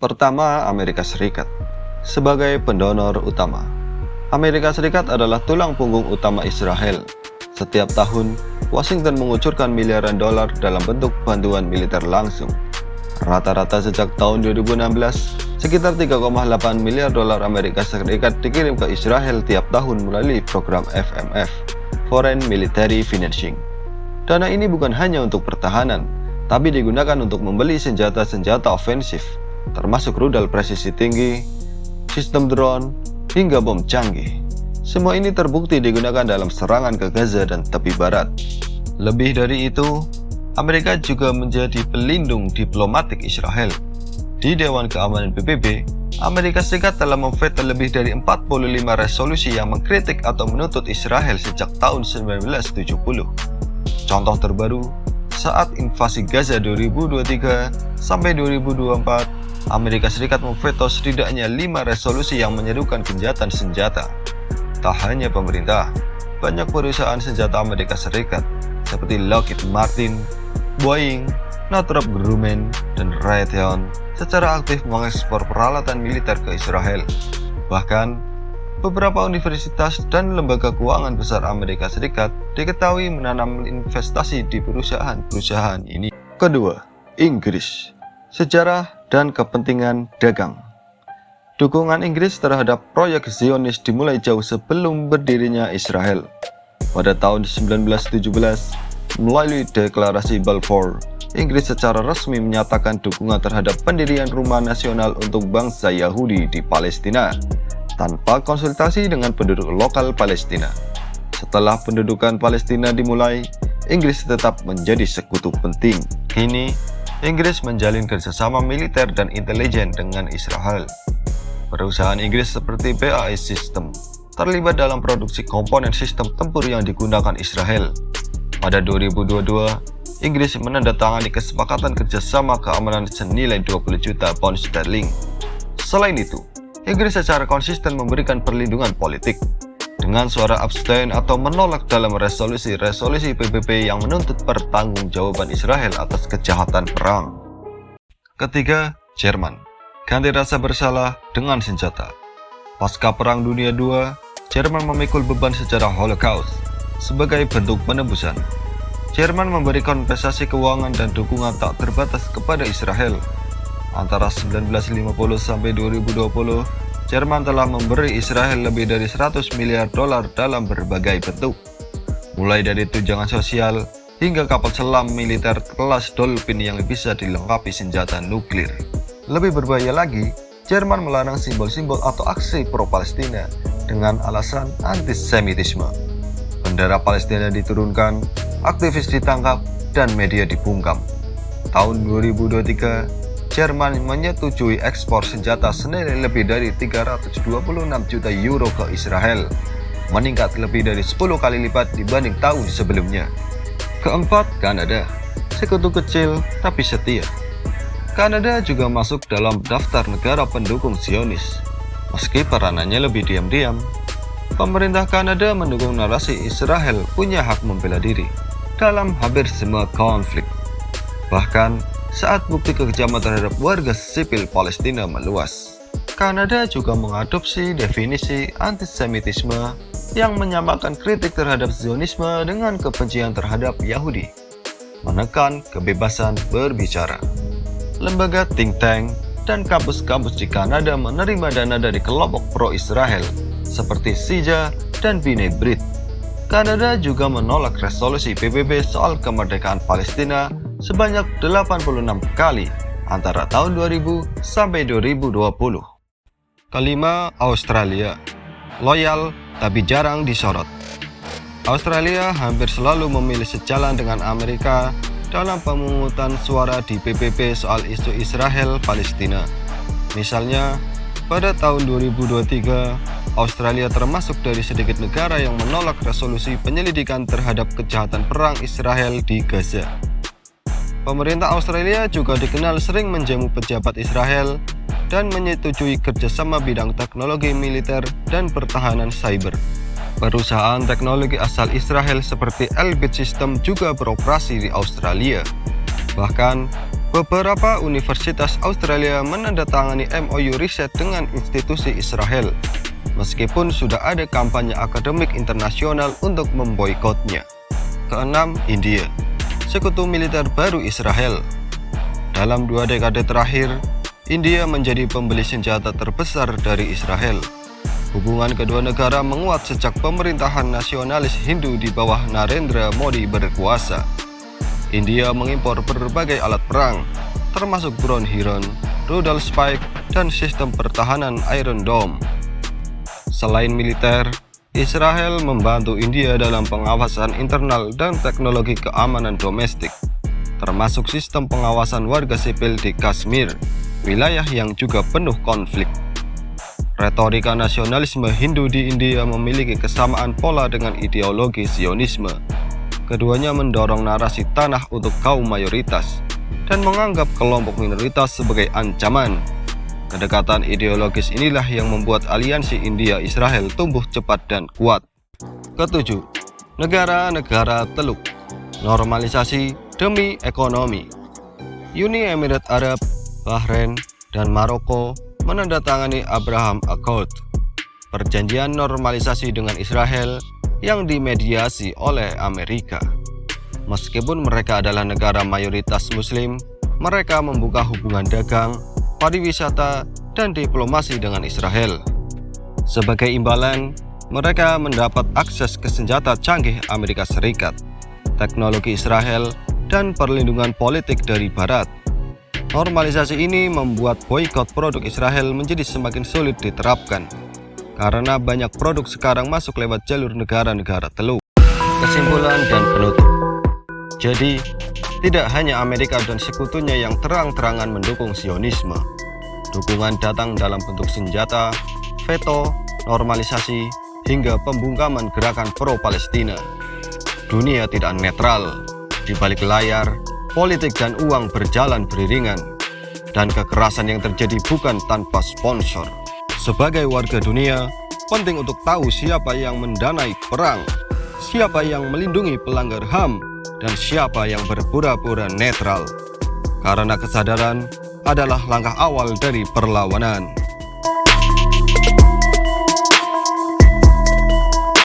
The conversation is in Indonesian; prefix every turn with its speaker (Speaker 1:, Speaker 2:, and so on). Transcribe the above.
Speaker 1: Pertama, Amerika Serikat. Sebagai pendonor utama, Amerika Serikat adalah tulang punggung utama Israel. Setiap tahun, Washington mengucurkan miliaran dolar dalam bentuk bantuan militer langsung. Rata-rata sejak tahun 2016, sekitar 3,8 miliar dolar Amerika Serikat dikirim ke Israel tiap tahun melalui program FMF, Foreign Military Financing. Dana ini bukan hanya untuk pertahanan, tapi digunakan untuk membeli senjata-senjata ofensif, termasuk rudal presisi tinggi, sistem drone, hingga bom canggih. Semua ini terbukti digunakan dalam serangan ke Gaza dan tepi barat. Lebih dari itu, Amerika juga menjadi pelindung diplomatik Israel. Di Dewan Keamanan PBB, Amerika Serikat telah memveto lebih dari 45 resolusi yang mengkritik atau menuntut Israel sejak tahun 1970. Contoh terbaru, saat invasi Gaza 2023 sampai 2024, Amerika Serikat memveto setidaknya 5 resolusi yang menyerukan gencatan senjata. Tak hanya pemerintah, banyak perusahaan senjata Amerika Serikat seperti Lockheed Martin, Boeing, Northrop Grumman, dan Raytheon secara aktif mengekspor peralatan militer ke Israel. Bahkan, beberapa universitas dan lembaga keuangan besar Amerika Serikat diketahui menanam investasi di perusahaan-perusahaan ini. Kedua, Inggris. Sejarah dan kepentingan dagang. Dukungan Inggris terhadap proyek Zionis dimulai jauh sebelum berdirinya Israel. Pada tahun 1917, melalui deklarasi Balfour, Inggris secara resmi menyatakan dukungan terhadap pendirian rumah nasional untuk bangsa Yahudi di Palestina, tanpa konsultasi dengan penduduk lokal Palestina. Setelah pendudukan Palestina dimulai, Inggris tetap menjadi sekutu penting. Kini, Inggris menjalin kerjasama militer dan intelijen dengan Israel. Perusahaan Inggris seperti BAE System terlibat dalam produksi komponen sistem tempur yang digunakan Israel. Pada 2022, Inggris menandatangani kesepakatan kerjasama keamanan senilai 20 juta pound sterling. Selain itu, Inggris secara konsisten memberikan perlindungan politik dengan suara abstain atau menolak dalam resolusi-resolusi PBB yang menuntut pertanggungjawaban Israel atas kejahatan perang. Ketiga, Jerman. Ganti rasa bersalah dengan senjata. Pasca Perang Dunia II, Jerman memikul beban sejarah Holocaust. Sebagai bentuk penebusan, Jerman memberi kompensasi keuangan dan dukungan tak terbatas kepada Israel. Antara 1950 sampai 2020, Jerman telah memberi Israel lebih dari 100 miliar dolar dalam berbagai bentuk, mulai dari tunjangan sosial hingga kapal selam militer kelas Dolphin yang bisa dilengkapi senjata nuklir. Lebih berbahaya lagi, Jerman melarang simbol-simbol atau aksi pro-Palestina dengan alasan antisemitisme. Bendera Palestina diturunkan, aktivis ditangkap, dan media dibungkam. Tahun 2023, Jerman menyetujui ekspor senjata senilai lebih dari 326 juta euro ke Israel, meningkat lebih dari 10 kali lipat dibanding tahun sebelumnya. Keempat, Kanada. Sekutu kecil tapi setia. Kanada juga masuk dalam daftar negara pendukung Zionis, meski peranannya lebih diam-diam. Pemerintah Kanada mendukung narasi Israel punya hak membela diri dalam hampir semua konflik. Bahkan, saat bukti kekejaman terhadap warga sipil Palestina meluas, Kanada juga mengadopsi definisi antisemitisme yang menyamakan kritik terhadap Zionisme dengan kebencian terhadap Yahudi, menekan kebebasan berbicara. Lembaga think tank dan kampus-kampus di Kanada menerima dana dari kelompok pro-Israel seperti SIJA dan B'nai B'rith. Kanada juga menolak resolusi PBB soal kemerdekaan Palestina sebanyak 86 kali antara tahun 2000 sampai 2020. Kelima, Australia. Loyal tapi jarang disorot. Australia hampir selalu memilih sejalan dengan Amerika dalam pemungutan suara di PBB soal isu Israel-Palestina. Misalnya, pada tahun 2023, Australia termasuk dari sedikit negara yang menolak resolusi penyelidikan terhadap kejahatan perang Israel di Gaza. Pemerintah Australia juga dikenal sering menjamu pejabat Israel dan menyetujui kerjasama bidang teknologi militer dan pertahanan cyber. Perusahaan teknologi asal Israel seperti Elbit System juga beroperasi di Australia. Bahkan, Beberapa universitas Australia menandatangani MOU riset dengan institusi Israel, meskipun sudah ada kampanye akademik internasional untuk memboikotnya. Keenam, India, sekutu militer baru Israel. Dalam 2 dekade terakhir, India menjadi pembeli senjata terbesar dari Israel. Hubungan kedua negara menguat sejak pemerintahan nasionalis Hindu di bawah Narendra Modi berkuasa. India mengimpor berbagai alat perang, termasuk drone Hiron, rudal Spike, dan sistem pertahanan Iron Dome. Selain militer, Israel membantu India dalam pengawasan internal dan teknologi keamanan domestik, termasuk sistem pengawasan warga sipil di Kashmir, wilayah yang juga penuh konflik. Retorika nasionalisme Hindu di India memiliki kesamaan pola dengan ideologi Zionisme. Keduanya mendorong narasi tanah untuk kaum mayoritas dan menganggap kelompok minoritas sebagai ancaman. Kedekatan ideologis inilah yang membuat aliansi India-Israel tumbuh cepat dan kuat. Ketujuh, negara-negara Teluk. Normalisasi demi ekonomi. Uni Emirat Arab, Bahrain, dan Maroko menandatangani Abraham Accord, perjanjian normalisasi dengan Israel yang dimediasi oleh Amerika. Meskipun mereka adalah negara mayoritas Muslim, mereka membuka hubungan dagang, pariwisata, dan diplomasi dengan Israel. Sebagai imbalan, mereka mendapat akses ke senjata canggih Amerika Serikat, teknologi Israel, dan perlindungan politik dari Barat. Normalisasi ini membuat boikot produk Israel menjadi semakin sulit diterapkan, karena banyak produk sekarang masuk lewat jalur negara-negara Teluk. Kesimpulan dan penutup. Jadi, tidak hanya Amerika dan sekutunya yang terang-terangan mendukung Zionisme. Dukungan datang dalam bentuk senjata, veto, normalisasi, hingga pembungkaman gerakan pro-Palestina. Dunia tidak netral. Di balik layar, politik dan uang berjalan beriringan, dan kekerasan yang terjadi bukan tanpa sponsor. Sebagai warga dunia, penting untuk tahu siapa yang mendanai perang, siapa yang melindungi pelanggar HAM, dan siapa yang berpura-pura netral. Karena kesadaran adalah langkah awal dari perlawanan.